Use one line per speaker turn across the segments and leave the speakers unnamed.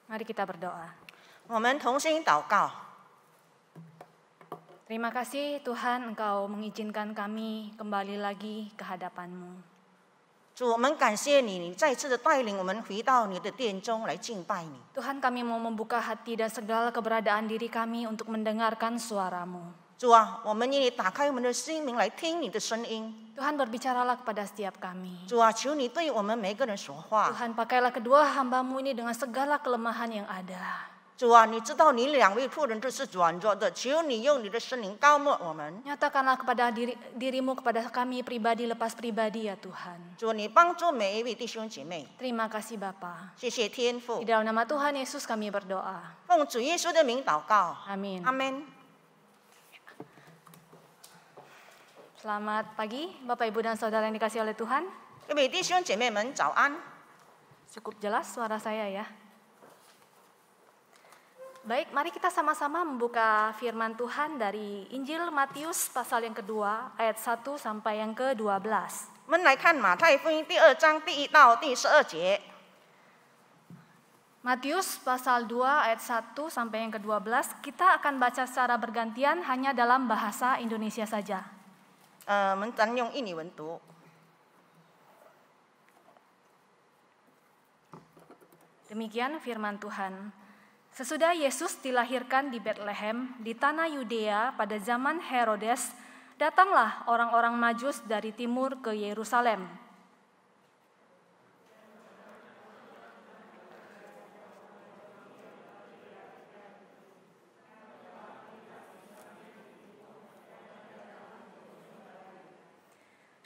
Mari kita berdoa.
我们同心祷告。
Terima kasih Tuhan Engkau mengizinkan kami kembali lagi ke hadapan-Mu.
主，我们感谢你，你再次的带领我们回到你的殿中来敬拜你。
Tuhan, kami mau membuka hati dan segala keberadaan diri kami untuk mendengarkan suara-Mu.
主啊，我们愿意打开我们的心灵来听你的声音。
Tuhan, berbicaralah kepada setiap kami.
主啊，求你对我们每个人说话。
Tuhan, pakailah kedua hamba-Mu ini dengan segala kelemahan yang ada.
主啊，你知道你两位仆人都是软弱的，求你用你的圣灵高抹我们。
Nyatakanlah kepada dirimu kepada kami pribadi lepas pribadi ya Tuhan.
主，你帮助每一位弟兄姐妹。
Terima kasih Bapa.
谢谢天父
Di，dalam nama Tuhan Yesus kami berdoa.
奉主耶稣的名祷告。
Amin.
阿门。
Selamat pagi Bapak Ibu dan Saudara yang dikasihi oleh Tuhan.
各位弟兄姐妹们，早安。
Cukup jelas suara saya ya. Baik, mari kita sama-sama membuka firman Tuhan dari Injil Matius pasal yang kedua ayat 1 sampai yang ke-12.
我们来看马太福音第2章第1到第12节。
Matius pasal 2 ayat 1 sampai yang ke-12, kita akan baca secara bergantian hanya dalam bahasa Indonesia saja.
我们单用印尼文读。
Demikian firman Tuhan. Sesudah Yesus dilahirkan di Betlehem di tanah Yudea pada zaman Herodes, datanglah orang-orang Majus dari timur ke Yerusalem.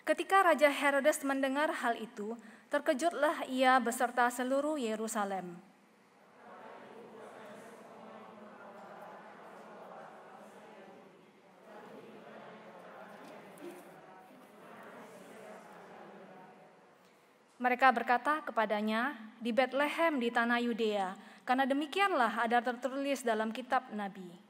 Ketika Raja Herodes mendengar hal itu, terkejutlah ia beserta seluruh Yerusalem. Mereka berkata kepadanya, di Betlehem di tanah Yudea, karena demikianlah ada tertulis dalam kitab Nabi.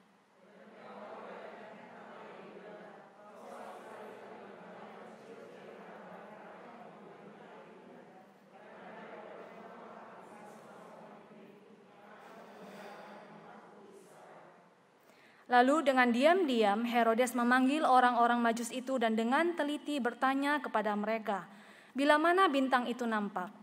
Lalu dengan diam-diam Herodes memanggil orang-orang Majus itu dan dengan teliti bertanya kepada mereka, bila mana bintang itu nampak?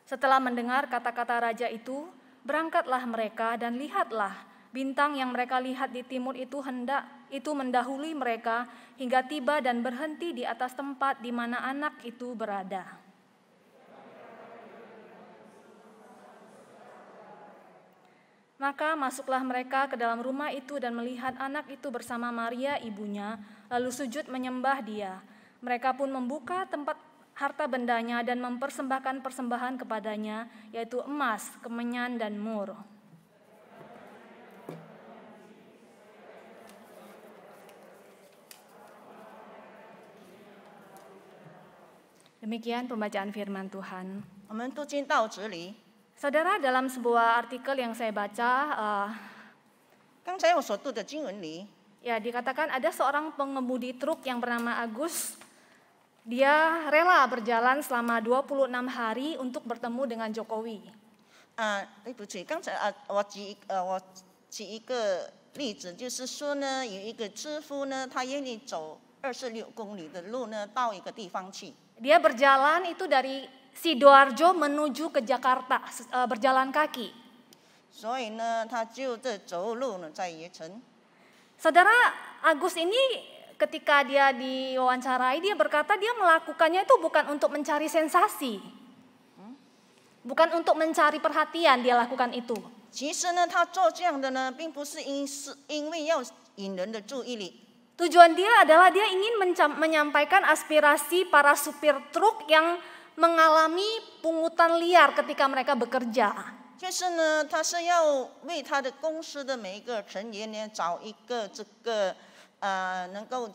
Setelah mendengar kata-kata raja itu, berangkatlah mereka dan lihatlah, bintang yang mereka lihat di timur itu mendahului mereka hingga tiba dan berhenti di atas tempat di mana anak itu berada. Maka masuklah mereka ke dalam rumah itu dan melihat anak itu bersama Maria ibunya, lalu sujud menyembah dia. Mereka pun membuka tempat harta bendanya dan mempersembahkan persembahan kepadanya, yaitu emas, kemenyan, dan mur. Demikian pembacaan firman Tuhan.
我们读经到这里。
Saudara, dalam sebuah artikel yang saya baca,
刚才我所读的经文里，
ya dikatakan ada seorang pengemudi truk yang bernama Agus. Dia rela berjalan selama 26 hari untuk bertemu dengan Jokowi.
对不起，刚才我举一个例子，就是说呢，有一个知夫呢，他愿意走26公里的路呢，到一个地方去。
Dia berjalan itu dari Sidoarjo menuju ke Jakarta, berjalan kaki.
所以呢，他就走路呢，在盐城。
Saudara, Agus ini ketika dia diwawancarai, dia berkata dia melakukannya itu bukan untuk mencari sensasi. Bukan untuk mencari perhatian dia lakukan itu.
其实呢，他做这样的呢，并不是因为要引人的注意力。
Tujuan dia adalah dia ingin menyampaikan aspirasi para supir truk yang mengalami pungutan liar ketika mereka bekerja.
就是呢，他是要为他的公司的每一个成员呢，找一个能够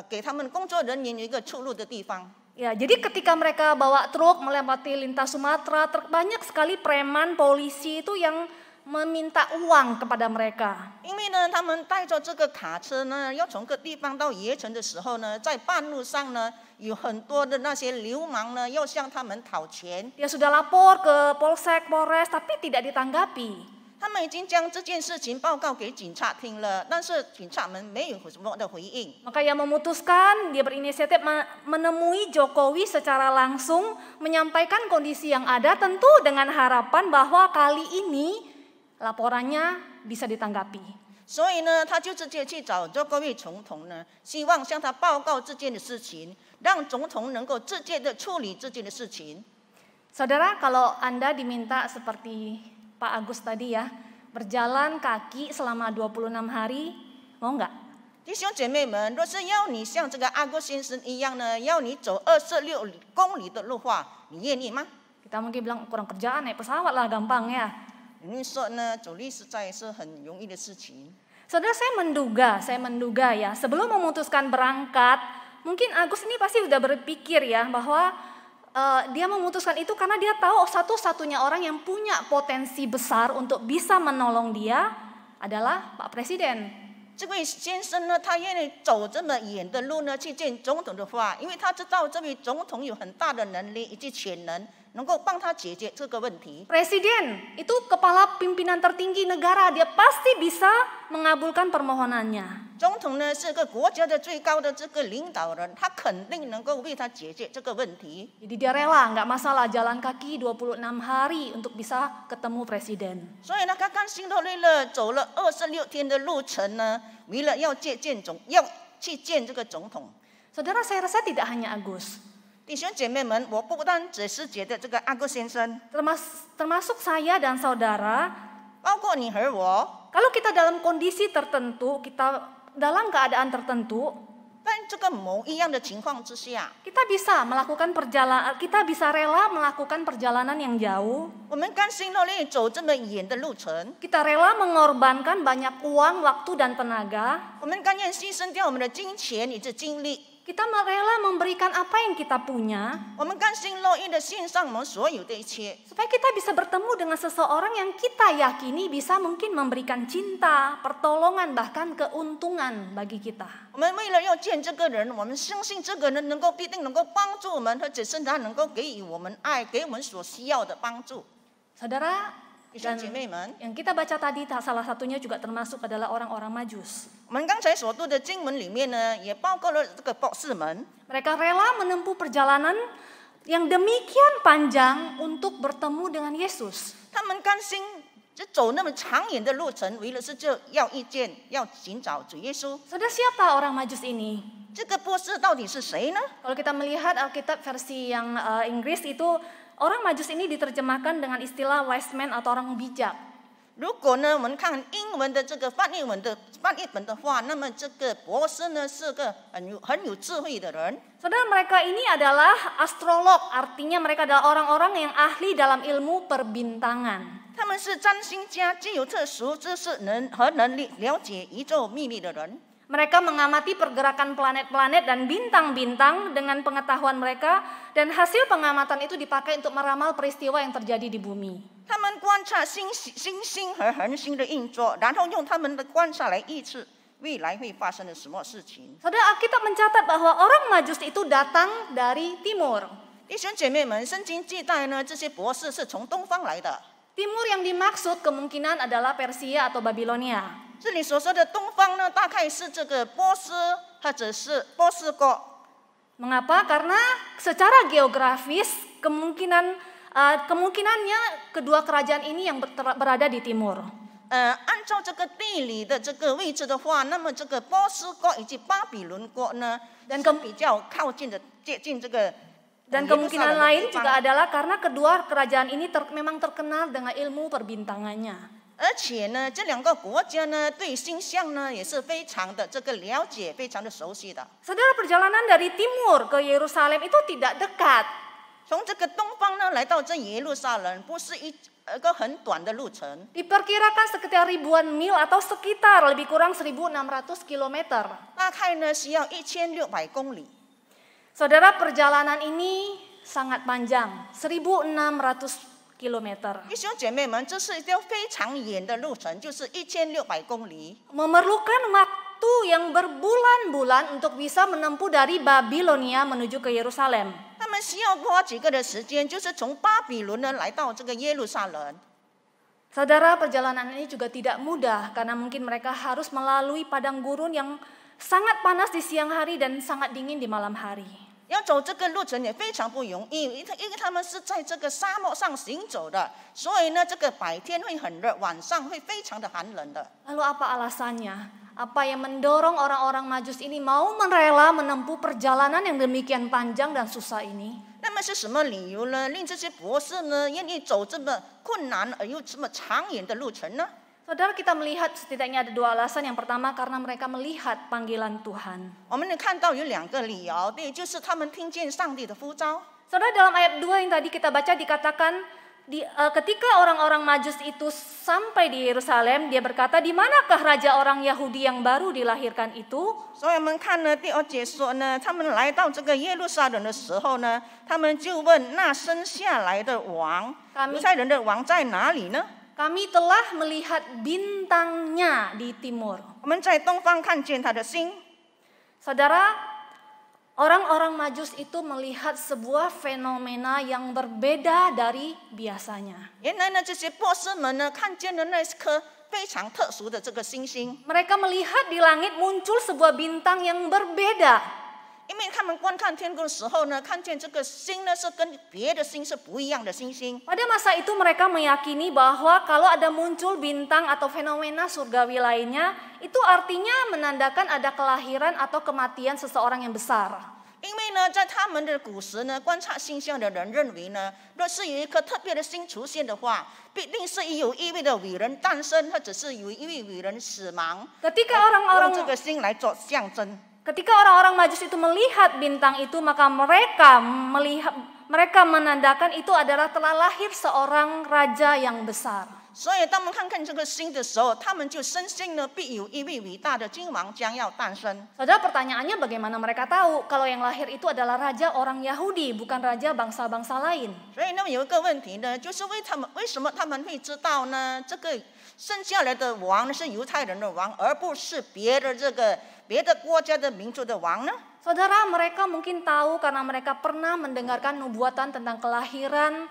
给他们工作人员有一个出路的地方。
Ya, jadi ketika mereka bawa truk melewati lintas Sumatera, banyak sekali preman polisi itu yang meminta uang kepada mereka.
因为呢，他们带着这个卡车呢，要从个地方到盐城的时候呢，在半路上呢，有很多的那些流氓呢，要向他们讨钱。
Dia sudah lapor ke Polsek, Polres, tapi tidak ditanggapi.
他们已经将这件事情报告给警察听了，但是警察们没有什么的回应。
Maka ia memutuskan, dia berinisiatif menemui Jokowi secara langsung, menyampaikan kondisi yang ada, tentu dengan harapan bahwa kali ini laporannya bisa ditanggapi.
所以呢，他就直接去找周国伟总统呢，希望向他报告这件的事情，让总统能够直接的处理这件的事情。
Saudara, kalau Anda diminta seperti Pak Agus tadi ya, berjalan kaki selama 26 hari, mau nggak?
弟兄姐妹们，若是要你像这个阿哥先生一样呢，要你走26公里的路话，你愿意吗？
Kita mungkin bilang kurang kerjaan, naik pesawat lah gampang ya.
你说呢，走路实在是很容易的事情。
Saudara, saya menduga ya, sebelum memutuskan berangkat, mungkin Agus ini pasti udah berpikir ya bahwa dia memutuskan itu karena dia tahu satu-satunya orang yang punya potensi besar untuk bisa menolong dia adalah Pak Presiden.
这位先生呢，他愿意走这么远的路呢，去见总统的话，因为他知道这位总统有很大的能力以及潜能，能够帮他解决这个问题。
Presiden itu kepala pimpinan tertinggi negara, dia pasti bisa mengabulkan permohonannya.
总统呢是个国家的最高的这个领导人，他肯定能够为他解决这个问题。
Jadi dia rela, nggak masalah jalan kaki 26 hari untuk bisa ketemu presiden.
所以呢，他甘心乐意了走了26天的路程呢，为了要去见这个总统。
Saudara, saya rasa tidak hanya Agus,
弟兄姐妹们，我不单只是觉得这个阿哥先生，
termasuk saya dan saudara,
包括你和我，
kalau kita dalam kondisi tertentu, kita dalam keadaan tertentu,
在这个某一样的情况之下，
kita bisa melakukan perjalanan, kita bisa rela melakukan perjalanan yang jauh.
我们甘心乐意走这么远的路程，
Kita rela mengorbankan banyak uang, waktu, dan tenaga.
我们甘愿牺牲掉我们的金钱以及精力，
Kita rela memberikan apa yang kita punya
我们甘心乐意的献上我们所有的一切，
supaya kita bisa bertemu dengan seseorang yang kita yakini bisa mungkin memberikan cinta, pertolongan, bahkan keuntungan bagi kita.
我们为了要见这个人，我们相信这个人必定能够帮助我们，或者是他能够给予我们爱，给我们所需要的帮助。
Saudara,
弟兄
dan
姐妹们，
yang kita baca tadi salah satunya juga termasuk adalah orang-orang Majus.
我们刚才所读的经文里面呢，也包括了这个博士们，
Mereka rela menempuh perjalanan yang demikian panjang untuk bertemu dengan Yesus.
他们甘心就走那么长远的路程，为了是就要遇见、要寻找主耶稣。
Saudara, siapa orang Majus ini?
这个博士到底是谁呢？
Kalau kita melihat Alkitab versi yang Inggris itu, orang Majus ini diterjemahkan dengan istilah wise man atau orang bijak.
如果呢，我们看英文的这个翻译本的话，那么这个博士呢是个很有智慧的人。
Saudara, mereka ini adalah astrolog, artinya mereka adalah orang-orang yang ahli dalam ilmu perbintangan.
他们是占星家，具有特殊知识和能力了解宇宙秘密的人。
Mereka mengamati pergerakan planet-planet dan bintang-bintang dengan pengetahuan mereka, dan hasil pengamatan itu dipakai untuk meramal peristiwa yang terjadi di bumi.
他们观察星星和恒星的运作，然后用他们的观察来预测未来会发生的什么事情。
Saudara, Alkitab mencatat bahwa orang Majus itu datang dari timur.
弟兄姐妹们，圣经记载呢，这些博士是从东方来的。
Timur yang dimaksud kemungkinan adalah Persia atau Babilonia.
这里所说的东方呢，大概是这个波斯或者是波斯国。
Mengapa? Karena secara geografis kemungkinannya kedua kerajaan ini yang berada di timur.
按照这个地理的这个位置的话，那么这个波斯国以及巴比伦国呢，是比较靠近的，接近这个。
Dan kemungkinan lain juga adalah karena kedua kerajaan ini memang terkenal dengan ilmu perbintangannya.
而且呢，这两个国家呢，对星象呢也是非常的这个了解，非常的熟悉的。
Saudara, perjalanan dari timur ke Yerusalem itu tidak dekat.
从这个东方呢来到这耶路撒冷，不是一个很短的路程。
Diperkirakan sekitar ribuan mil atau sekitar lebih kurang 1.600 km.
大概呢需要1600公里。
Saudara, perjalanan ini sangat panjang, 1.600 kilometer.
弟兄姐妹们，这是一条非常远的路程，就是1600公里，
Memerlukan waktu yang berbulan-bulan untuk bisa menempuh dari Babilonia menuju ke Yerusalem.
他们需要花几个的时间，就是从巴比伦呢来到这个耶路撒冷。
Saudara, perjalanan ini juga tidak mudah karena mungkin mereka harus melalui padang gurun yang sangat panas di siang hari dan sangat dingin di malam hari.
要走这个路程也非常不容易，因为他们是在这个沙漠上行走的，所以呢，这个白天会很热，晚上会非常的寒冷的。
Lalu apa alasannya? Apa yang mendorong orang-orang Majus ini mau merela menempuh perjalanan yang demikian panjang dan susah ini?
那么是什么理由呢？令这些博士呢愿意走这么困难而又这么长远的路程呢？
Saudara, kita melihat setidaknya ada 2 alasan. Yang pertama karena mereka melihat panggilan Tuhan.
我们能看到有2个理由，第一就是他们听见上帝的呼召。
Saudara, dalam ayat 2 yang tadi kita baca dikatakan ketika orang-orang Majus itu sampai di Yerusalem, dia berkata, di manakah raja orang Yahudi yang baru dilahirkan itu?
所以我们看呢，第2节说呢，他们来到这个耶路撒冷的时候呢，他们就问那生下来的王，犹太人的王在哪里呢？
Kami telah melihat bintangnya di timur.
我们在东方看见他的星。
Saudara, orang-orang Majus itu melihat sebuah fenomena yang berbeda dari biasanya.
原来呢，这些博士们呢，看见了那颗非常特殊的这个星星，
Mereka melihat di langit muncul sebuah bintang yang berbeda.
因为他们观看天空的时候呢，看见这个星呢是跟别的星是不一样的星星。
Pada masa itu mereka meyakini bahwa kalau ada muncul bintang atau fenomena surgawi lainnya, itu artinya menandakan ada kelahiran atau kematian seseorang yang besar.
因为呢，在他们的古时呢，观察星象的人认为呢，若是有一颗特别的星出现的话，必定是有一位的伟人诞生，或者是有一位伟人死亡，
Ketika
用
orang-orang
这个星来做象征。
Ketika orang-orang Majus itu melihat bintang itu, maka mereka menandakan itu adalah telah lahir seorang raja yang besar.
所以当我们看看这个星的时候，他们就深信呢，必有一位伟大的君王将要诞生。
Saudara, pertanyaannya bagaimana mereka tahu kalau yang lahir itu adalah raja orang Yahudi, bukan raja bangsa-bangsa lain?
所以呢，有一个问题呢，就是为什么他们会知道呢？这个生下来的王呢是犹太人的王，而不是别的国家的民族的王呢？
Saudara, mereka mungkin tahu karena mereka pernah mendengarkan nubuatan tentang kelahiran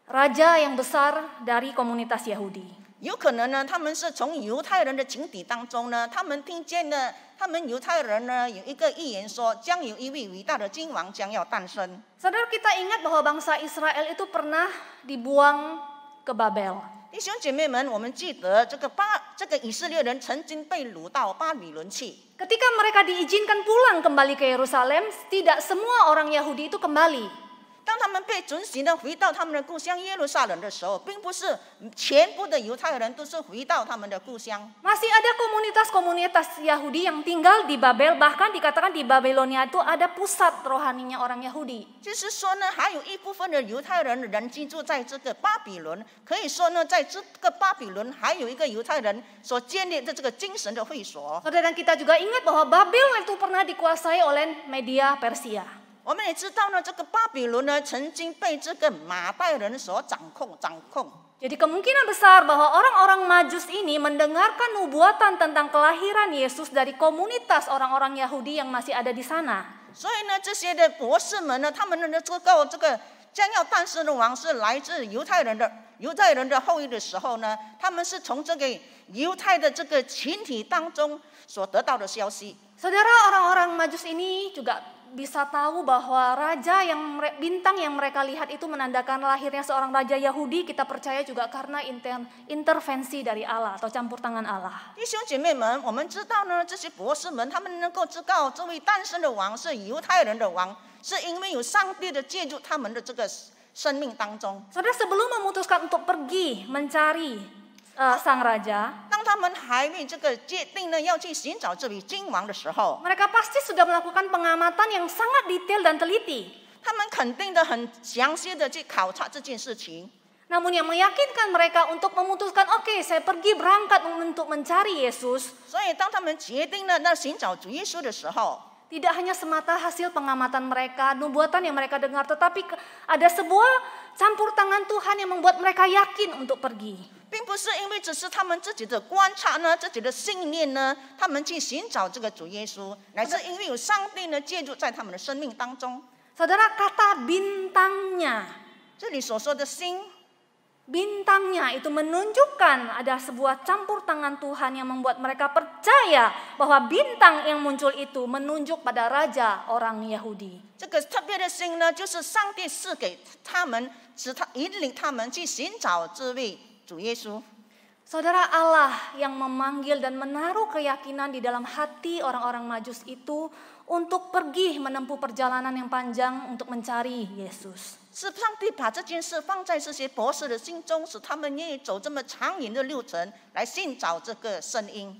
raja yang besar dari komunitas Yahudi.
有可能呢，他们是从犹太人的群体当中呢，他们听见了，他们犹太人呢有一个预言说，将有一位伟大的君王将要诞生。
Saudara, kita ingat bahwa bangsa Israel itu pernah dibuang ke Babel.
弟兄姐妹们，我们记得这个以色列人曾经被掳到巴比伦去。
Ketika mereka diizinkan pulang kembali ke Yerusalem, tidak semua orang Yahudi itu kembali.
当他们被准许呢回到他们的故乡耶路撒冷的时候，并不是全部的犹太人都是回到他们的故乡。
Masih ada komunitas-komunitas Yahudi yang tinggal di Babel, bahkan dikatakan di Babilonia itu ada pusat rohaninya orang Yahudi.
就是说呢，还有一部分的犹太人居住在这个巴比伦，可以说呢，在这个巴比伦还有一个犹太人所建立的这个精神的会所。
Saudara, dan kita juga ingat bahwa Babel itu pernah dikuasai oleh Media Persia.
我们也知道呢，这个巴比伦呢曾经被这个马代人所掌控。
Jadi kemungkinan besar bahwa orang-orang Majus ini mendengarkan nubuatan tentang kelahiran Yesus dari komunitas orang-orang Yahudi yang masih ada di sana.
所以呢，这些的博士们呢，他们呢知道这个将要诞生的王是来自犹太人的后裔的时候呢，他们是从这个犹太的这个群体当中所得到的消息。
Saudara, orang-orang Majus ini juga bisa tahu bahwa bintang yang mereka lihat itu menandakan lahirnya seorang raja Yahudi. Kita percaya juga karena intervensi dari Allah atau campur tangan Allah.
弟兄姐妹们，我们知道呢，这些博士们他们能够知道这位诞生的王是犹太人的王，是因为有上帝的介入他们的这个生命当中。
Saudara, sebelum memutuskan untuk pergi mencari sang raja,
当他们还未这个决定呢要去寻找这位君王的时候，
mereka pasti sudah melakukan pengamatan yang sangat detail dan teliti.
他们肯定的很详细的去考察这件事情。
Namun yang meyakinkan mereka untuk memutuskan, oke, saya pergi berangkat untuk mencari Yesus.
所以当他们决定了那寻找主耶稣的时候，
Tidak hanya semata hasil pengamatan mereka, nubuatan yang mereka dengar, tetapi ada sebuah campur tangan Tuhan yang membuat mereka yakin untuk pergi.
并不是因为只是他们自己的观察呢，自己的信念呢，他们去寻找这个主耶稣，乃是因为有上帝呢介入在他们的生命当中。
Saudara, kata bintangnya,
这里所说的星，
bintangnya itu menunjukkan ada sebuah campur tangan Tuhan yang membuat mereka percaya bahwa bintang yang muncul itu menunjuk pada raja orang Yahudi.
这个特别的星呢，就是上帝赐给他们，引领他们去寻找这位主耶稣。
Saudara, Allah yang memanggil dan menaruh keyakinan di dalam hati orang-orang Majus itu untuk pergi menempuh perjalanan yang panjang untuk mencari Yesus.
是上帝把这件事放在这些博士的心中，使他们愿意走这么长远的路程来寻找这个声音。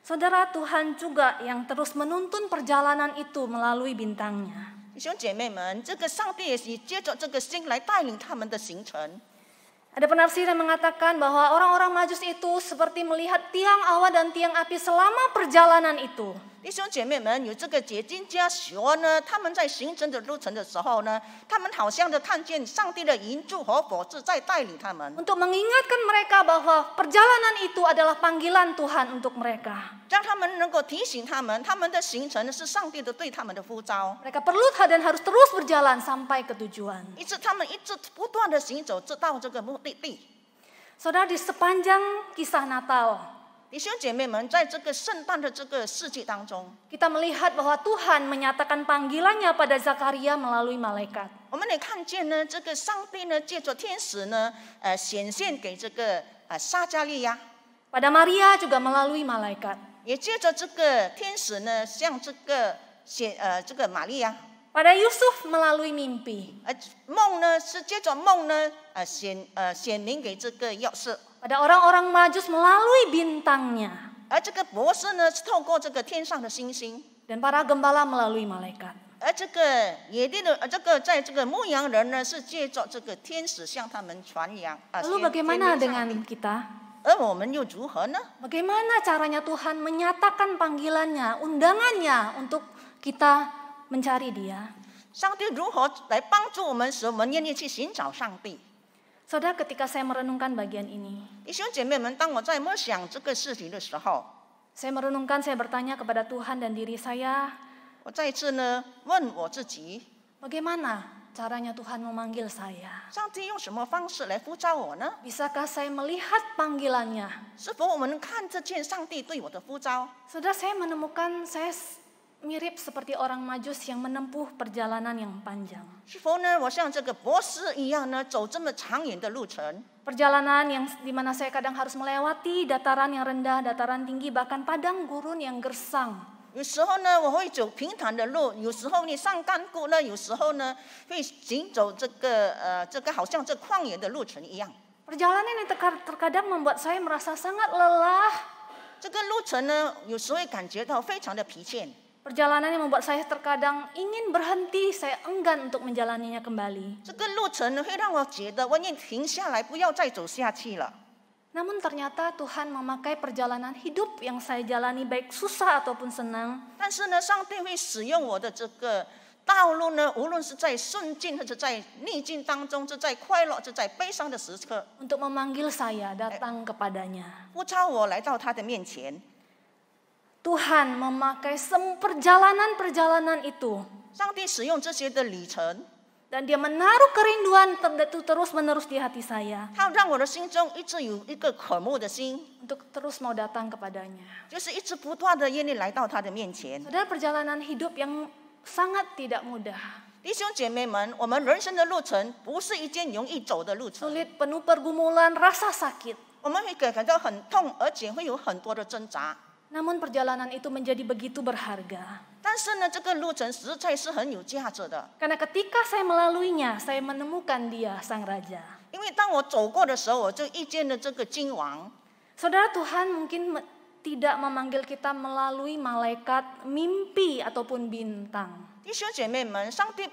Saudara, Tuhan juga yang terus menuntun perjalanan itu melalui bintangnya.
弟兄姐妹们，这个上帝也借着这个星来带领他们的行程。
Ada penafsir yang mengatakan bahwa orang-orang Majus itu seperti melihat tiang awan dan tiang api selama perjalanan itu.
弟兄姐妹们，有这个解经家说呢，他们在行程的路程的时候呢，他们好像的看见上帝的银柱和火柱在带领他们，
Untuk mengingatkan mereka bahwa perjalanan itu adalah panggilan Tuhan untuk mereka.
让他们能够提醒他们，他们的行程是上帝的对他们的呼召，
Mereka perlu dan harus terus berjalan sampai ke tujuan.
以致他们一直不断的行走，直到这个目的地。
Saudara, di sepanjang kisah Natal,
弟兄姐妹们，在这个圣诞的这个世纪当中，
kita melihat bahwa Tuhan menyatakan panggilannya pada Zakaria melalui malaikat.
我们也看见呢，这个上帝呢，借着天使呢，显现给这个撒加利亚，
Pada Maria juga melalui malaikat.
也借着这个天使呢，向这个这个玛利亚。
Pada Yusuf melalui mimpi.
梦呢是借着梦呢，显明给这个钥匙，
Pada orang-orang Majus melalui bintangnya.
而这个博士呢是透过这个天上的星星，
Dan para gembala melalui malaikat.
而这个野地的这个在这个牧羊人呢是借着这个天使向他们传扬。
Lalu bagaimana dengan kita?
而我们又如何呢？
Bagaimana caranya Tuhan menyatakan panggilannya, undangannya untuk kita mencari Dia?
上帝如何来帮助我们，使我们愿意去寻找上帝？
Saudara, ketika saya merenungkan bagian ini,
弟兄姐妹们，当我在默想这个事情的时候，
saya merenungkan, saya bertanya kepada Tuhan dan diri saya,
我再一次呢问我自己，
bagaimana caranya Tuhan memanggil saya?
上帝用什么方式来呼召我呢？
Bisakah saya melihat panggilannya?
是否我们能看得见上帝对我的呼召？
Saudara, saya menemukan saya mirip seperti orang Majus yang menempuh perjalanan yang panjang.
是否呢，我像这个博士一样呢，走这么长远的路程？
Perjalanan yang dimana saya kadang harus melewati dataran yang rendah, dataran tinggi, bahkan padang gurun yang gersang.
有时候呢，我会走平坦的路；有时候呢，上干谷呢；有时候呢，会行走这个好像这旷野的路程一样。
Perjalanan yang terkadang membuat saya merasa sangat lelah.
这个路程呢，有时会感觉到非常的疲倦。
Perjalanan yang membuat saya terkadang ingin berhenti, saya enggan untuk menjalaninya kembali.
这个路程呢，会让我觉得我愿停下来，不要再走下去了。
Namun ternyata Tuhan memakai perjalanan hidup yang saya jalani baik susah ataupun senang.
但是呢，上帝会使用我的这个道路呢，无论是在顺境或者在逆境当中，是在快乐，是在悲伤的时刻，
Untuk memanggil saya datang kepadanya.
呼召我来到他的面前。
Tuhan memakai perjalanan-perjalanan itu.
上帝使用这些的旅程，
Dan dia menaruh kerinduan itu terus-menerus di hati saya.
他让我的心中一直有一个渴慕的心，
Untuk terus mau datang kepadanya.
就是一直不断的愿意来到他的面前。
Saudara, perjalanan hidup yang sangat tidak mudah.
弟兄姐妹们，我们人生的路程不是一件容易走的路程，
Sulit, penuh pergumulan, rasa sakit.
我们会感到很痛，而且会有很多的挣扎。
Namun perjalanan itu menjadi begitu berharga.
但是呢，这个路程实在是很有价值的，
Karena ketika saya melaluinya, saya menemukan Dia, Sang Raja.
因为当我走过的时候，我就遇见了这个君王。
Saudara, Tuhan mungkin tidak memanggil kita melalui malaikat, mimpi ataupun bintang.
弟兄姐妹们，上帝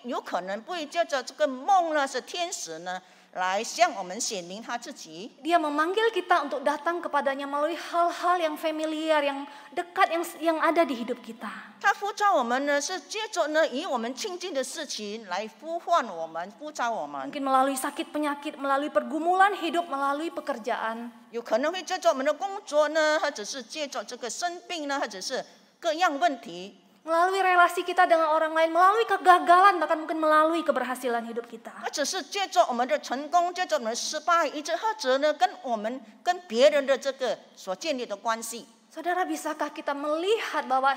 有可能不会借着这个梦呢，是天使呢，来向我们显明他自己。
Dia memanggil kita untuk datang kepadanya melalui hal-hal yang familiar, yang dekat, yang ada di hidup kita.
他呼召我们呢，是借着呢与我们亲近的事情来呼唤我们，呼召我们。
Mungkin melalui sakit penyakit, melalui pergumulan hidup, melalui pekerjaan.
有可能会借着我们的工作呢，或者是借着这个生病呢，或者是各样问题。
Melalui relasi kita dengan orang lain, melalui kegagalan, bahkan mungkin melalui keberhasilan hidup kita.
或者是借着我们的成功，借着我们的失败，或者呢跟别人的这个所建立的关系。
Saudara, bisakah kita melihat bahwa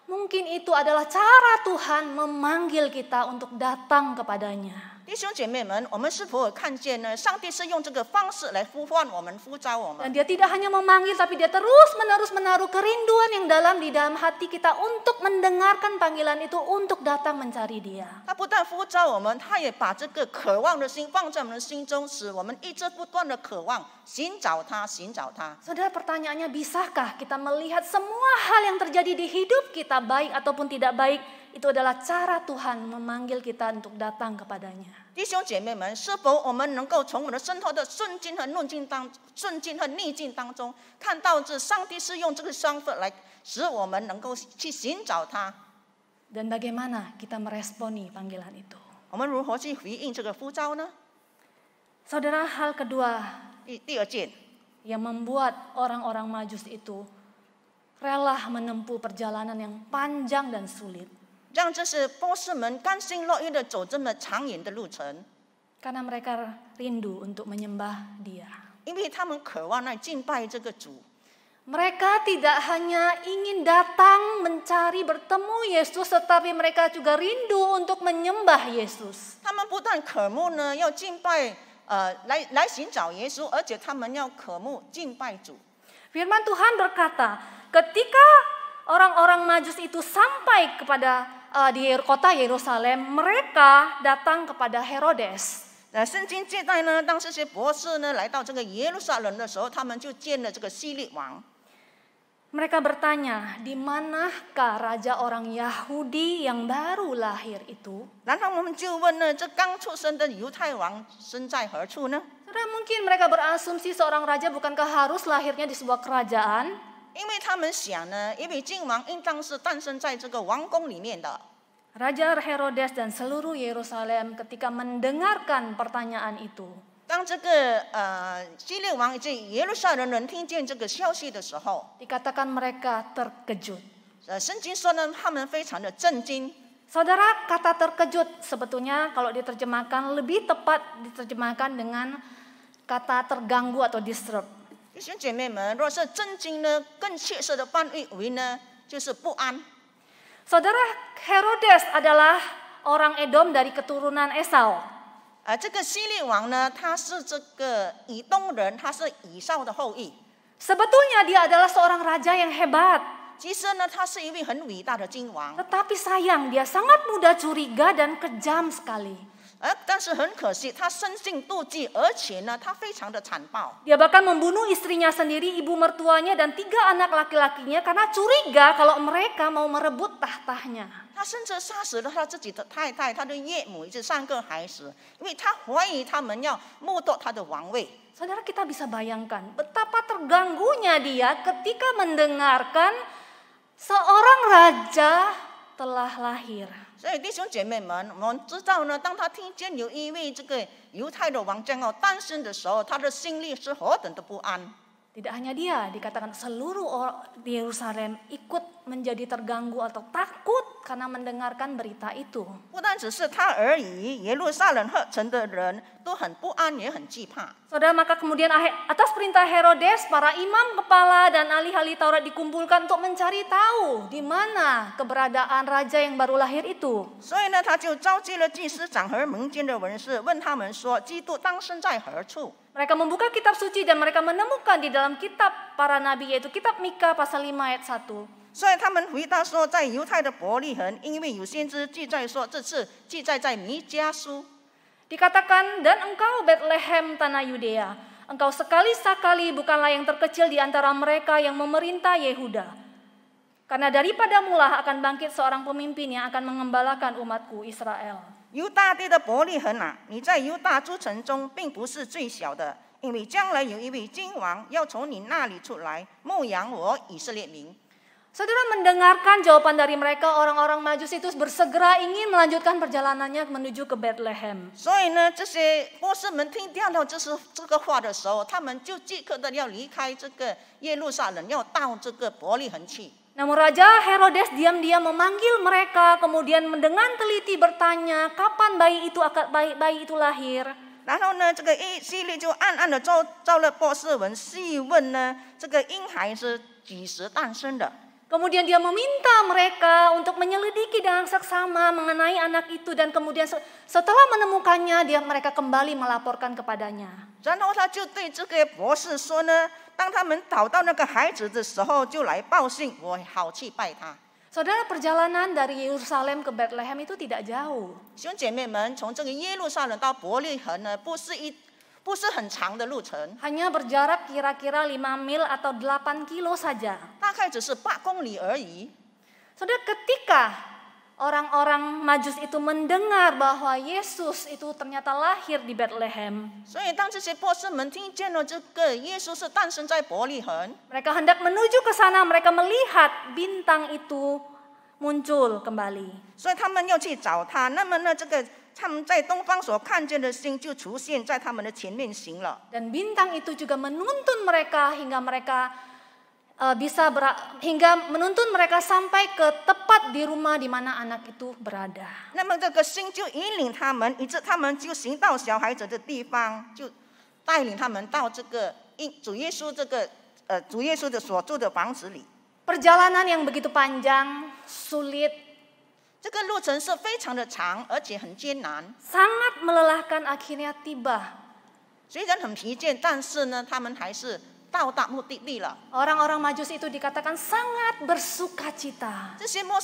mungkin itu adalah cara Tuhan memanggil kita untuk datang kepadanya?
弟兄姐妹们，我们是否有看见呢？上帝是用这个方式来呼唤我们，呼召我
Dan
们。
dia tidak hanya memanggil, tapi dia terus-menerus menaruh kerinduan yang dalam di dalam hati kita untuk mendengarkan panggilan itu, untuk datang mencari dia.
他不但呼召我们，他也把这个渴望的心放在我们的心中，使我们一直不断的渴望寻找他，寻找他。
Saudara, pertanyaannya, bisakah kita melihat semua hal yang terjadi di hidup kita, baik ataupun tidak baik, itu adalah cara Tuhan memanggil kita untuk datang kepadanya?
弟兄姐妹们，是否我们能够从我们的生活的顺境和逆境当中，看到这上帝是用这个方法来使我们能够去寻找他？
Dan bagaimana kita meresponi panggilan itu?
我们如何去回应这个呼召呢？
Saudara, hal kedua
第二件，
yang membuat orang-orang Majus itu rela menempuh perjalanan yang panjang dan sulit.
让这些波斯们甘心乐意的走这么长远的路程，
Karena mereka rindu untuk menyembah dia.
因为他们渴望来敬拜这个主。
Mereka tidak hanya ingin datang mencari bertemu Yesus, tetapi mereka juga rindu untuk menyembah Yesus.
他们不但渴慕呢要敬拜，来寻找耶稣，而且他们要渴慕敬拜主。
Firman Tuhan berkata, ketika orang-orang Majus itu sampai kepada di kota Yerusalem, mereka datang kepada Herodes.
圣经记载呢，当这些博士呢来到这个耶路撒冷的时候，他们就见了这个希律王。
Mereka bertanya, di manakah raja orang Yahudi yang baru lahir itu?
然后我们就问呢，这刚出生的犹太王身在何处呢？
Saudara, mungkin mereka berasumsi seorang raja bukankah harus lahirnya di sebuah kerajaan?
因为他们想呢，因为君王应当是诞生在这个王宫里面的。
Raja Herodes dan seluruh Yerusalem ketika mendengarkan pertanyaan itu,
当这个希律王以及耶路撒冷人听见这个消息的时候，
dikatakan mereka terkejut.
圣经说呢，他们非常的震惊。
Saudara, kata terkejut sebetulnya kalau diterjemahkan lebih tepat diterjemahkan dengan kata terganggu atau disturb.
弟兄姐妹们，若是震惊呢，更切实的翻译为呢，就是不安。
Saudara, Herodes adalah orang Edom dari keturunan Esau.
这个希律王呢，他是这个以东人，他是以扫的后裔。
Sebetulnya dia adalah seorang raja yang hebat.
其实呢，他是一位很伟大的君王。
Tetapi sayang, dia sangat mudah curiga dan kejam sekali.
但是很可惜，他生性妒忌，而且呢，他非常的残暴。
Dia bahkan membunuh istrinya sendiri, ibu mertuanya, dan 3 anak laki-lakinya karena curiga kalau mereka mau merebut tahtanya.
他甚至杀死了他自己的太太、他的岳母以及3个孩子，因为他怀疑他们要剥夺他的王位。
Saudara, kita bisa bayangkan betapa terganggunya dia ketika mendengarkan seorang raja telah lahir.
所以弟兄姐妹们，我们知道呢，当他听见有一位这个犹太的王将要诞生的时候，他的心里是何等的不安。
Tidak hanya dia, dikatakan seluruh orang di Yerusalem ikut menjadi terganggu atau takut karena mendengarkan berita itu.
不单只是他而已，耶路撒冷城的人都很不安，也很惧怕。
Saudara, maka kemudian atas perintah Herodes, para imam kepala dan ahli-ahli Taurat dikumpulkan untuk mencari tahu di mana keberadaan raja yang baru lahir itu.
所以呢，他就召集了祭司长和民间的文士，问他们说：“基督当生在何处？”
Mereka membuka kitab suci dan mereka menemukan di dalam kitab para nabi, yaitu kitab Mika pasal 5 ayat 1.
所以他们回答说，在犹太的伯利恒，因为有先知记载说，这次记载在弥迦书。
Dikatakan, dan engkau Bethlehem tanah Yudea, engkau sekali-sekali bukanlah yang terkecil di antara mereka yang memerintah Yehuda. Karena daripada mula akan bangkit seorang pemimpin yang akan mengembalakan umatku Israel.
犹大地的伯利恒啊，你在犹大诸城中并不是最小的，因为将来有一位君王要从你那里出来，牧养我以色列民。
Saudara mendengarkan jawaban dari mereka, orang-orang Majus itu bersegera ingin melanjutkan perjalanannya menuju ke Bethlehem.
所以呢，这些波斯们听到这个话的时候，他们就即刻的要离开这个耶路撒冷，要到这个伯利恒去。
Namun Raja Herodes diam-diam memanggil mereka, kemudian dengan teliti bertanya kapan bayi itu lahir.
然后呢，这个希律就暗暗的召了波斯文细问呢，这个婴孩是几时诞生的？
Kemudian dia meminta mereka untuk menyelidiki dengan seksama mengenai anak itu dan kemudian setelah menemukannya mereka kembali melaporkan kepadanya.
然后他就对这个博士说呢，当他们找到那个孩子的时候，就来报信，我好去拜他。
Saudara, perjalanan dari Yerusalem ke Bethlehem itu tidak jauh.
兄姐妹们，从这个耶路撒冷到伯利恒呢，不是很长的路程，
Hanya berjarak kira-kira 5 mil atau 8 kilo saja.
大概只是8公里而已。
Saudara, ketika orang-orang Majus itu mendengar bahwa Yesus itu ternyata lahir di Bethlehem,
所以当这些波斯们听见了这个耶稣是诞生在伯利恒，
mereka hendak menuju ke sana, mereka melihat bintang itu muncul kembali.
所以他们要去找他。那么呢，他们在东方所看见的星就出现在他们的前面行了。
Dan bintang itu juga menuntun mereka hingga mereka hingga menuntun mereka sampai ke tepat di rumah di mana anak itu berada.
那么这个星就引领他们，以致他们就行到小孩子的地方，就带领他们到这个主耶稣主耶稣的所住的房子里。
Perjalanan yang begitu panjang, sulit,
这个路程是非常的长，而且很艰难，
sangat melelahkan, akhirnya tiba.
虽然很疲倦，但是呢，他们还是到达目的地了。
Orang-orang Majus itu dikatakan sangat bersukacita.
这些波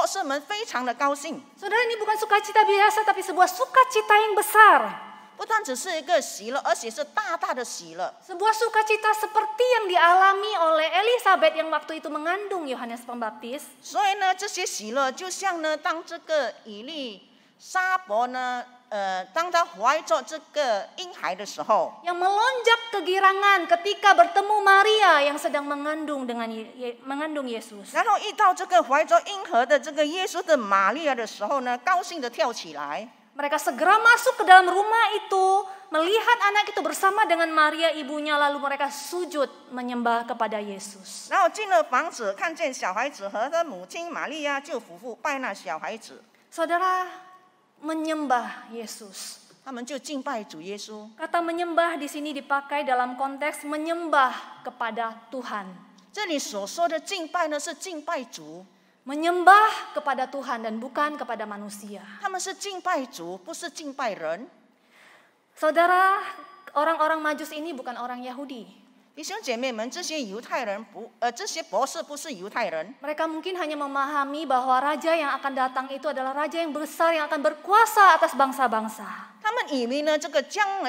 斯们非常的高兴，
Saudara, ini bukan sukacita biasa tapi sebuah sukacita yang besar.
不单只是一个喜乐，而且是大大的喜乐。
Sebuah sukacita seperti yang dialami oleh Elizabeth yang waktu itu mengandung Yohanes Pembaptis.
所以呢，这些喜乐就像呢，当这个以利沙伯呢，当他怀着这个婴孩的时候，
Yang melonjak kegirangan ketika bertemu Maria yang sedang mengandung Yesus.
然后遇到这个怀着婴孩的这个耶稣的玛利亚的时候呢，高兴的跳起来。
Mereka segera masuk ke dalam rumah itu, melihat anak itu bersama dengan Maria ibunya, lalu mereka sujud menyembah kepada Yesus.
然后进了房子，看见小孩子和他母亲玛利亚，就俯伏拜那小孩子。
Saudara, menyembah Yesus.
他们就敬拜主耶稣。
Kata menyembah di sini dipakai dalam konteks menyembah kepada Tuhan.
这里所说的敬拜呢，是敬拜主，
Menyembah kepada Tuhan dan bukan kepada manusia.
他们是敬拜主，不是敬拜人。
Saudara, orang-orang Majus ini bukan orang Yahudi.
弟兄姐妹们，这些犹太人这些博士不是犹太人，
Mereka mungkin hanya memahami bahwa raja yang akan datang itu adalah raja yang besar yang akan berkuasa atas bangsa-bangsa.
他们以为呢，这个将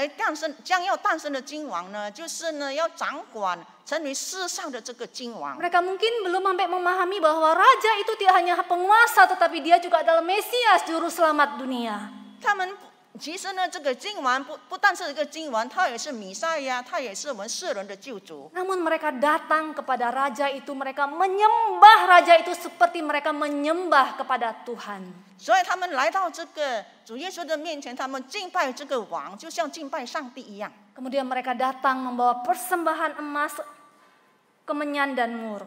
要诞生的君王呢，就是呢要掌管成为世上的这个君王。
Mereka mungkin belum sampai memahami bahwa raja itu tidak hanya penguasa tetapi dia juga adalah Mesias, juru selamat dunia.
他们其实呢，这个君王不但是一个君王，他也是弥赛亚，他也是我们世人的救主。
Namun mereka datang kepada raja itu, mereka menyembah raja itu seperti mereka menyembah kepada Tuhan.
所以他们来到这个主耶稣的面前，他们敬拜这个王，就像敬拜上帝一样。
Kemudian mereka datang membawa persembahan emas, kemenyan dan mur.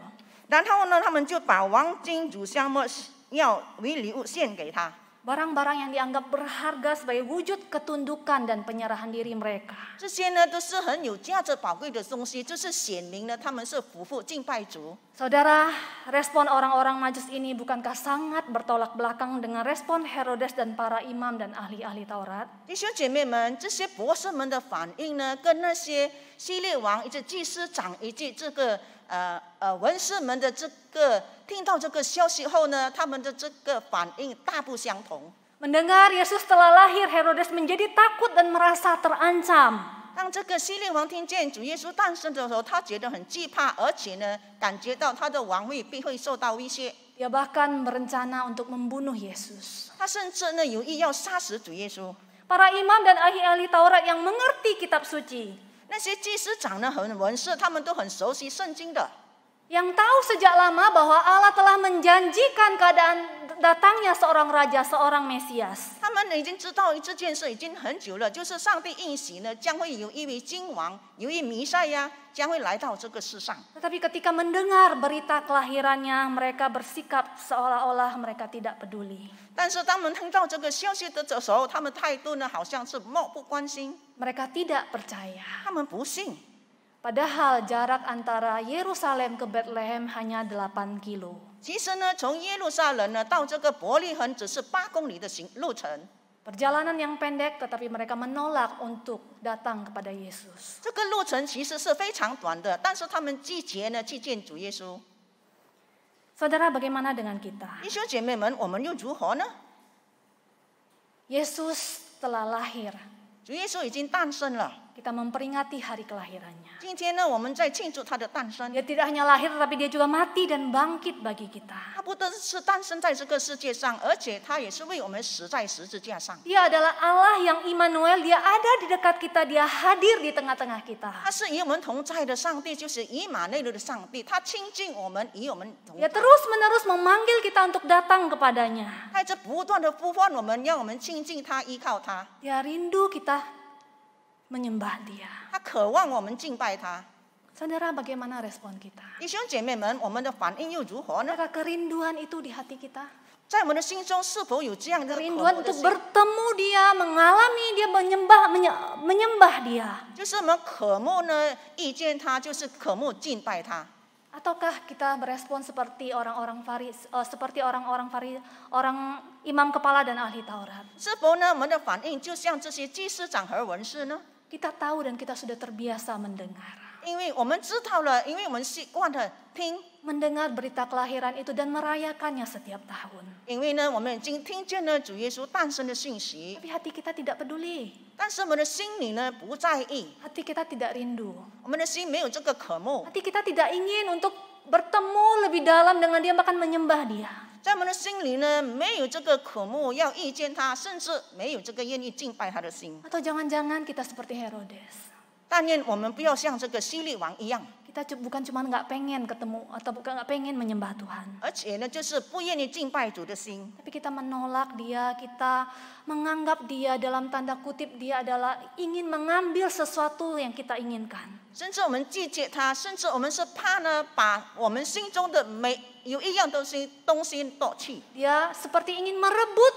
然后呢，他们就把黄金、乳香末要为礼物献给他。
Barang-barang yang dianggap berharga sebagai wujud ketundukan dan penyerahan diri mereka.
这些呢都是很有价值宝贵的东西，就是显明了他们是服服敬拜主。
Saudara, respon orang-orang Majus ini bukankah sangat bertolak belakang dengan respon Herodes dan para imam dan ahli-ahli Taurat?
弟兄姐妹们，这些博士们的反应呢，跟那些希律王以及祭司长以及这个文士们的这个听到这个消息后呢，他们的这个反应大不相同。
Mendengar Yesus telah lahir, Herodes menjadi takut dan merasa terancam.
当这个希律王听见主耶稣诞生的时候，他觉得很惧怕，而且呢，感觉到他的王位必会受到威胁。
Dia bahkan berencana untuk membunuh Yesus.
他甚至呢有意要杀死主耶稣。
Para imam dan ahli-ahli Taurat yang mengerti kitab suci,
那些祭司长呢和文士，他们都很熟悉圣经的，
yang tahu sejak lama bahwa Allah telah menjanjikan keadaan datangnya seorang raja, seorang Mesias.
他们已经知道这件事已经很久了，就是上帝应许呢将会有一位君王，有一弥赛亚将会来到这个世上。
Tetapi ketika mendengar berita kelahirannya, mereka bersikap seolah-olah mereka tidak peduli.
但是他们听到这个消息的时候，他们态度呢好像是漠不关心，
Mereka tidak percaya.
他们不信。
Padahal jarak antara Yerusalem ke Bethlehem hanya 8 kilo.
其实呢，从耶路撒冷呢到这个伯利恒只是8公里的路程，
Perjalanan yang pendek, tetapi mereka menolak untuk datang kepada Yesus.
这个路程其实是非常短的，但是他们拒绝呢去见主耶稣。
Saudara, bagaimana dengan kita?
弟兄姐妹们，我们又如何呢？
Yesus telah lahir.
主耶稣已经诞生了。
Kita memperingati hari kelahirannya.
今天呢，我们在庆祝他的诞生。
Dia tidak hanya lahir, tetapi dia juga mati dan bangkit bagi kita.
他不单是诞生在这个世界上，而且他也是为我们死在十字架上。
Dia adalah Allah yang Immanuel, dia ada di dekat kita, dia hadir di tengah-tengah kita.
他是与我们同在的上帝，就是以马内利的上帝，他亲近我们，与我们同
Dia
在。
terus-menerus memanggil kita untuk datang kepadanya.
他在不断的呼唤我们，让我们亲近他，依靠他。
Dia rindu kita menyembah dia.
他渴望我们敬拜他。
Saudara, bagaimana respon kita?
弟兄姐妹们，我们的反应又如何呢？
Apakah kerinduan itu di hati kita?
在我们的心中是否有这样的渴
Kerinduan
慕的
untuk
心？
bertemu dia, mengalami dia, menyembah dia.
就是我们渴慕呢，遇见他，就是渴慕敬拜他。
Ataukah kita berespon seperti orang imam kepala dan ahli Taurat?
是否呢，我们的反应就像这些祭司长和文士呢？
Kita tahu dan kita sudah terbiasa mendengar.
因为我们知道了，因为我们习惯了听，
Mendengar berita kelahiran itu dan merayakannya setiap tahun.
因为呢，我们已经听见了主耶稣诞生的讯息，
Tapi hati kita tidak peduli.
但是我们的心里呢不在意，
Hati kita tidak rindu.
我们的心没有这个渴慕，
Hati kita tidak ingin untuk bertemu lebih dalam dengan dia, bahkan menyembah dia.
在我们的心里呢没有这个渴慕要遇见他，甚至没有这个愿意敬拜他的心。
Atau jangan-jangan kita seperti Herodes.
但愿我们不要像这个希律王一样，
Kita bukan cuma nggak pengen ketemu atau bukan nggak pengen menyembah Tuhan.
而且呢就是不愿意敬拜主的心。
Tapi kita menolak dia, kita menganggap dia dalam tanda kutip dia adalah ingin mengambil sesuatu yang kita inginkan.
甚至我们拒绝他，甚至我们是怕呢，把我们心中的有一样东西夺去。
Dia seperti ingin merebut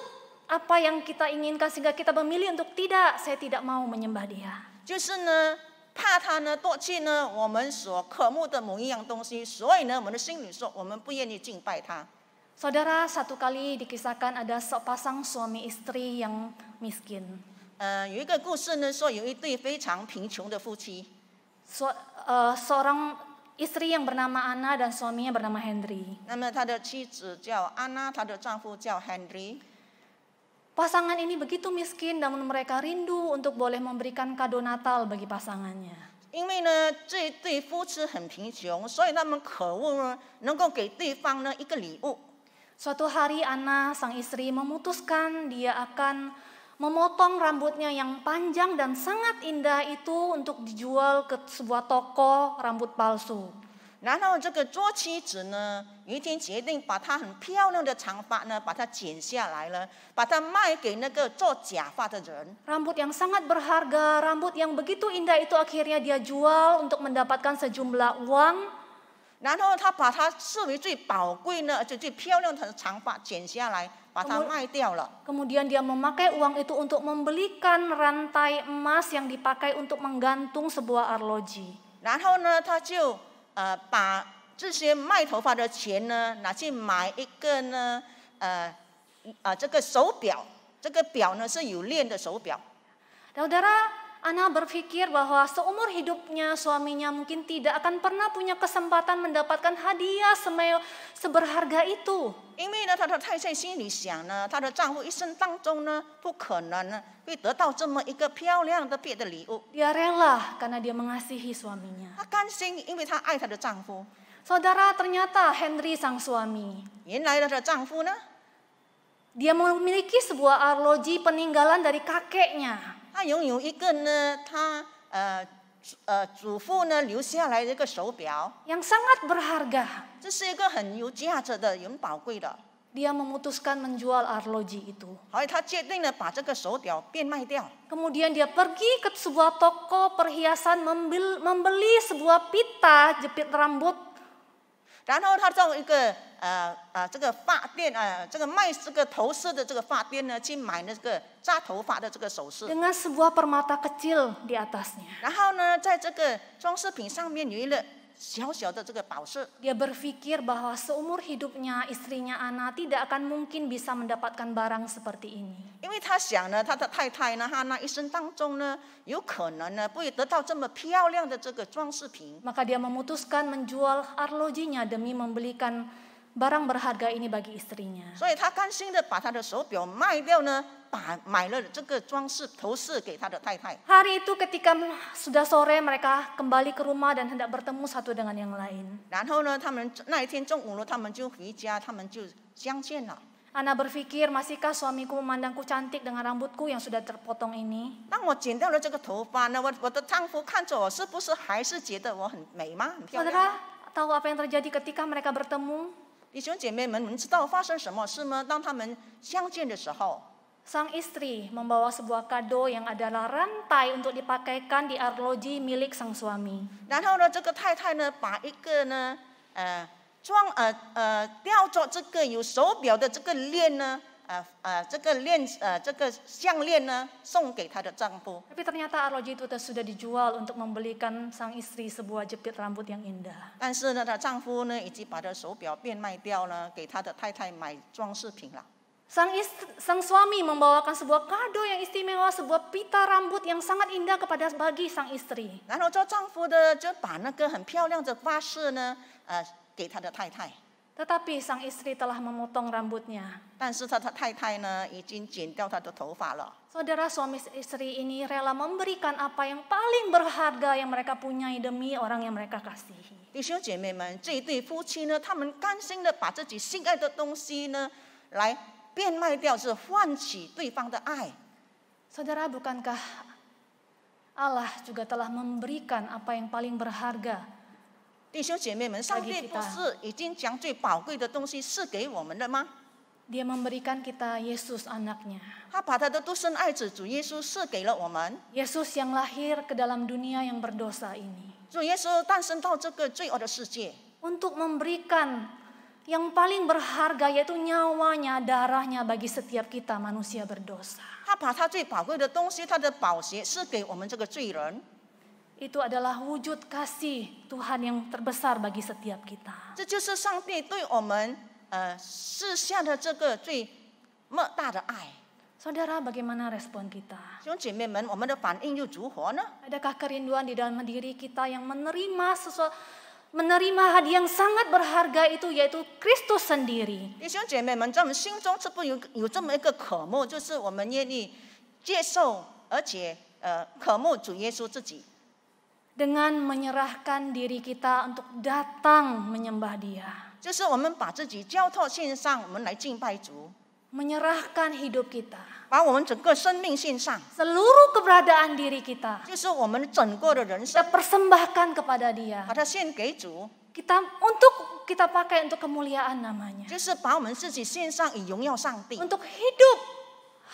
apa yang kita inginkan sehingga kita memilih untuk tidak, saya tidak mau menyembah dia.
就是呢，怕他呢夺去呢我们所渴慕的某一样东西，所以呢，我们的心里说，我们不愿意敬拜他。
Saudara, satu kali dikisahkan ada sepasang suami istri yang miskin.
有一个故事呢，说有一对非常贫穷的夫妻，
Seorang istri yang bernama Anna dan suaminya bernama Henry.
那么他的妻子叫安娜，她的丈夫叫 Henry。
Pasangan ini begitu miskin, namun mereka rindu untuk boleh memberikan kado Natal bagi pasangannya.
因为呢，这一对夫妻很贫穷，所以他们渴望呢，能够给对方呢一个礼物。
Suatu hari Anna, sang istri, memutuskan dia akan memotong rambutnya yang panjang dan sangat indah itu untuk dijual ke sebuah toko rambut palsu.
然后这个做妻子呢，有一天决定把她很漂亮的长发呢，把它剪下来了，把它卖给那个做假发的人。
Rambut yang sangat berharga, rambut yang begitu indah itu akhirnya dia jual untuk mendapatkan sejumlah uang.
然后他把它视为最宝贵呢，而且最漂亮的长发剪下来，把它卖掉了。
Kemudian dia memakai uang itu untuk membelikan rantai emas yang dipakai untuk menggantung sebuah arloji.
然后呢，他就把这些卖头发的钱呢，拿去买一个呢，这个手表，这个表呢是有链的手表。
Saudara, Ana berpikir bahwa seumur hidupnya suaminya mungkin tidak akan pernah punya kesempatan mendapatkan hadiah seberharga itu.
因为呢，她的太太心里想呢，她的丈夫一生当中呢，不可能呢会得到这么一个漂亮的别的礼物。
Dia rela karena dia mengasihi suaminya.
她甘心，因为她爱她的丈夫。
Saudara, ternyata Henry sang suami,
原来她的丈夫呢，
dia memiliki sebuah arloji peninggalan dari kakeknya.
他拥有一个呢，他祖父呢留下来的一个手表，
yang sangat berharga.
这是一个很有价值的、很宝贵的。
Dia memutuskan menjual arloji itu.
所以他决定呢把这个手表变卖掉。
Kemudian dia pergi ke sebuah toko perhiasan membeli sebuah pita jepit rambut.
然后他到一个这个发店这个卖这个头饰的这个发店呢，去买那个扎头发的这个首饰。
Dengan sebuah permata kecil di atasnya.
然后呢，在这个装饰品上面有一个小小的这个宝石。
Dia berpikir bahwa seumur hidupnya istrinya Ana tidak akan mungkin bisa mendapatkan barang seperti ini.
因为他想呢，他的太太呢，他那一生当中呢，有可能呢不会得到这么漂亮的这个装饰品。
Maka dia memutuskan menjual arlojinya demi membelikan barang berharga ini bagi istrinya.
所以他甘心的把他的手表卖掉呢，买了这个装饰头饰给他的太太。
Hari itu ketika sudah sore mereka kembali ke rumah dan hendak bertemu satu dengan yang lain.
然后呢，他们那一天中午呢，他们就回家，他们就相见了。
Ana berpikir, masihkah suamiku memandangku cantik dengan rambutku yang sudah terpotong ini?
当我剪掉了这个头发呢，我的丈夫看着我，是不是还是觉得我很美吗？很漂亮。
Saudara, tahu apa yang terjadi ketika mereka bertemu?
弟兄姐妹们，你们知道发生什么事吗？当他们相见的时候，
Sang istri membawa sebuah kado yang adalah rantai untuk dipakaikan di arloji milik sang suami.
然后呢，这个太太呢，把一个呢，吊着这个有手表的这个链呢，这个项链呢，送给她的丈夫。
Tapi ternyata arloji itu sudah dijual untuk membelikan sang istri sebuah jepit rambut yang indah.
但是呢，她丈夫呢，已经把她手表变卖掉了，给她的太太买装饰品了。
Sang suami membawakan sebuah kado yang istimewa, sebuah pita rambut yang sangat indah bagi sang istri.
然后这丈夫呢，就把那个很漂亮的发饰呢，给他的太太。
Tetapi sang istri telah memotong rambutnya.
但是他的太太呢，已经剪掉他的头发了。
Saudara, suami istri ini rela memberikan apa yang paling berharga yang mereka punyai demi orang yang mereka kasihi.
弟兄姐妹们，这一对夫妻呢，他们甘心的把自己心爱的东西呢，来变卖掉，是换取对方的爱。
Saudara, bukankah Allah juga telah memberikan apa yang paling berharga?
弟兄姐妹们，上帝不是已经将最宝贵的东西赐给我们了吗？
Dia memberikan kita Yesus anaknya.
他把他的独生爱子主耶稣赐给了我们。
Yesus yang lahir ke dalam dunia yang berdosa ini.
主耶稣诞生到这个罪恶的世界，
Untuk memberikan yang paling berharga yaitu nyawanya, darahnya bagi setiap kita manusia berdosa.
他把他最宝贵的东西，他的宝血赐给我们这个罪人。
Itu adalah wujud kasih Tuhan yang terbesar bagi setiap kita.
这就是上帝对我们赐下的这个最莫大的爱。
Saudara, bagaimana respon kita?
弟兄姐妹们，我们的反应又如何呢？
Adakah kerinduan di dalam diri kita yang menerima hadiah yang sangat berharga itu, yaitu Kristus sendiri?
弟兄姐妹们，在我们心中是不是有这么一个渴慕，就是我们愿意接受，而且渴慕主耶稣自己，
Dengan menyerahkan diri kita untuk datang menyembah Dia.
就是我们把自己交托献上，我们来敬拜主，
Menyerahkan hidup kita.
把我们整个生命献上，
Seluruh keberadaan diri kita.
就是我们整个的人生
Kita，persembahkan kepada Dia.
把它献给主，
Untuk kita pakai untuk kemuliaan namanya.
就是把我们自己献上以荣耀上帝。
Untuk hidup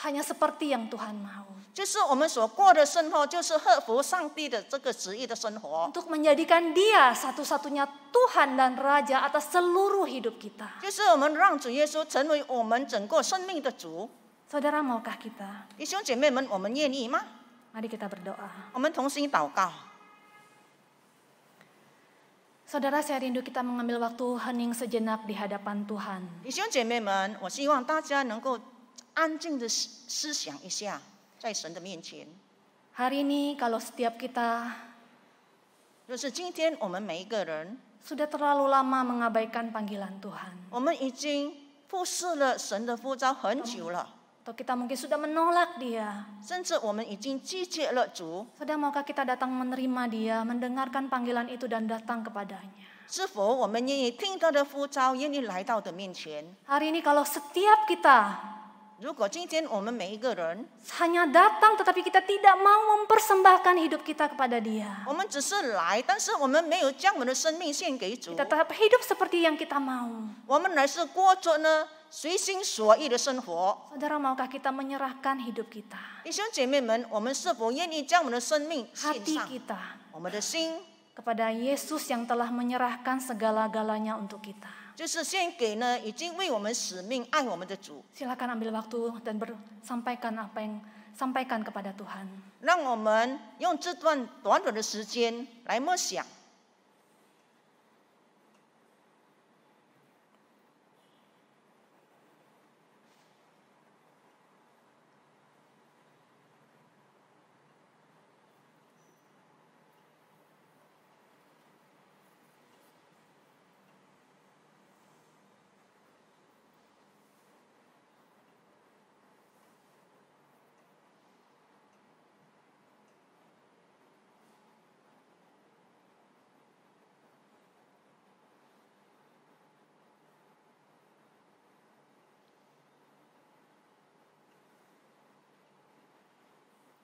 hanya seperti yang Tuhan mau.
就是我们所过的生活，就是合乎上帝的这个旨意的生活，
Untuk menjadikan Dia satu-satunya Tuhan dan Raja atas seluruh hidup kita.
就是我们让主耶稣成为我们整个生命的主。
Saudara, maukah kita?
弟兄姐妹们，我们愿意吗？
Mari kita berdoa.
我们同心祷告。
Saudara, saya rindu kita mengambil waktu hening sejenak di hadapan Tuhan.
弟兄姐妹们，我希望大家能够安静的思想一下，在神的面前，
Hari ini kalau setiap kita
就是今天我们每一个人，
sudah terlalu lama mengabaikan panggilan Tuhan.
我们已经忽视了神的呼召很久了，
Atau kita mungkin sudah menolak Dia.
甚至我们已经拒绝了主。
Saudara, maukah kita datang menerima Dia, mendengarkan panggilan itu dan datang kepadanya?
是否我们愿意听他的呼召，愿意来到的面前？
Hari ini kalau setiap kita
如果今天我们每一个人，
hanya datang tetapi kita tidak mau mempersembahkan hidup kita kepada Dia.
我们只是来，但是我们没有将我们的生命献给主，
Kita tetap hidup seperti yang kita mau.
我们乃是过着呢随心所欲的生活。
Saudara, maukah kita menyerahkan hidup kita,
弟兄姐妹们，我们是否愿意将我们的生命献
hati
上，
kita
我们的心，
kepada Yesus yang telah menyerahkan segala-galanya untuk kita?
就是献给呢已经为我们使命、爱我们的主。
Silakan ambil waktu dan sampaikan apa yang sampaikan kepada Tuhan.
让我们用这段短短的时间来默想。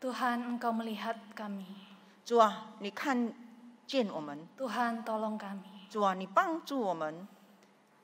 Tuhan, Engkau melihat kami.
主啊，你看见我们，
Tuhan, tolong kami.
主啊，你帮助我们，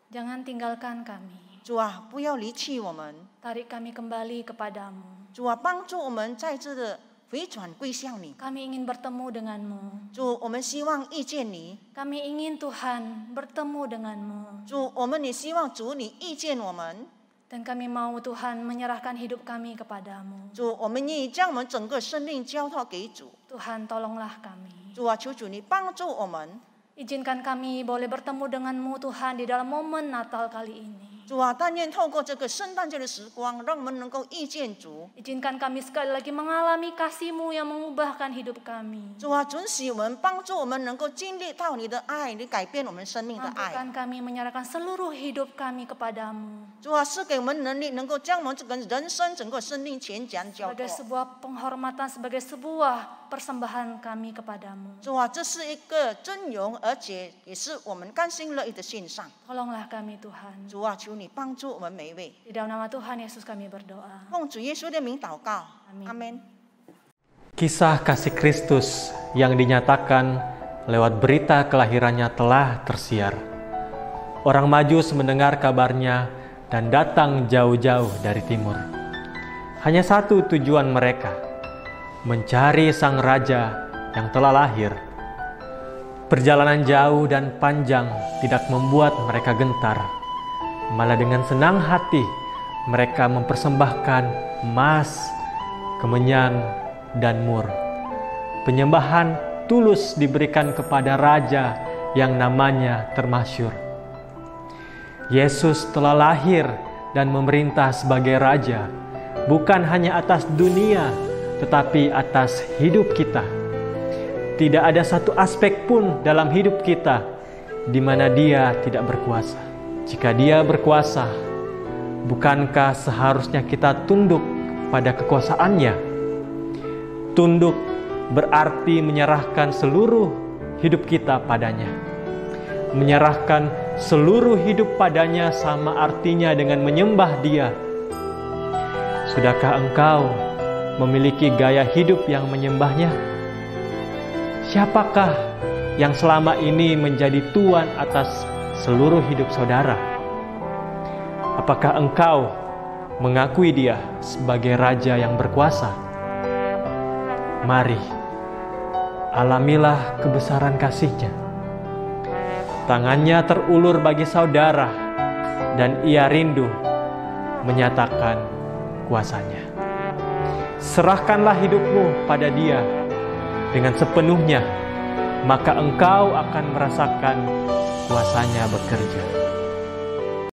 Jangan tinggalkan kami.
主啊，不要离弃我们，
Tarik kami kembali kepadamu.
主啊，帮助我们再次的回转归向你。
Kami ingin bertemu denganmu.
主，我们希望遇见你，
Kami ingin Tuhan bertemu denganmu.
主，我们也希望主你遇见我们，
Dan kami mau Tuhan menyerahkan hidup kami kepadamu.
主，我们愿意将我们整个生命交托给主。
Tuhan, tolonglah kami.
主啊，求主你帮助我们。
Izinkan kami boleh bertemu denganmu Tuhan di dalam momen Natal kali ini.
主啊，但愿透过这个圣诞节的时光，让我们能够遇见主。
Izinkan kami sekali lagi mengalami kasih-Mu yang mengubahkan hidup kami.
主啊，准许我们帮助我们能够经历到你的爱，你改变我们生命的爱。
Mampukan kami menyerahkan seluruh hidup kami kepadamu.
主啊，赐给我们能力，能够将我们这个人生整个生命全然交
Sebagai
托。
sebuah penghormatan, sebagai sebuah persembahan kami kepadamu.
主啊，这是一个尊荣，而且也是我们甘心乐意的献上。
Tolonglah kami Tuhan.
主啊，求你帮助我们每一位。
Di dalam nama Tuhan Yesus kami berdoa.
奉主耶稣的名祷告，
Amin.
阿门。
Kisah kasih Kristus yang dinyatakan lewat berita kelahirannya telah tersiar. Orang Majus mendengar kabarnya dan datang jauh-jauh dari timur. Hanya satu tujuan mereka, mencari sang raja yang telah lahir. Perjalanan jauh dan panjang tidak membuat mereka gentar. Malah dengan senang hati mereka mempersembahkan emas, kemenyan, dan mur. Penyembahan tulus diberikan kepada raja yang namanya termasyhur. Yesus telah lahir dan memerintah sebagai raja, bukan hanya atas dunia, tetapi atas hidup kita. Tidak ada satu aspek pun dalam hidup kita di mana Dia tidak berkuasa. Jika Dia berkuasa, bukankah seharusnya kita tunduk pada kekuasaannya? Tunduk berarti menyerahkan seluruh hidup kita padanya. Menyerahkan seluruh hidup padanya sama artinya dengan menyembah Dia. Sudahkah engkau memiliki gaya hidup yang menyembahnya? Siapakah yang selama ini menjadi tuan atas seluruh hidup saudara? Apakah engkau mengakui Dia sebagai Raja yang berkuasa? Mari, alamilah kebesaran kasih-Nya. Tangannya terulur bagi saudara, dan Ia rindu menyatakan kuasa-Nya. Serahkanlah hidupmu pada Dia dengan sepenuhnya, maka engkau akan merasakan kuasa-Nya bekerja.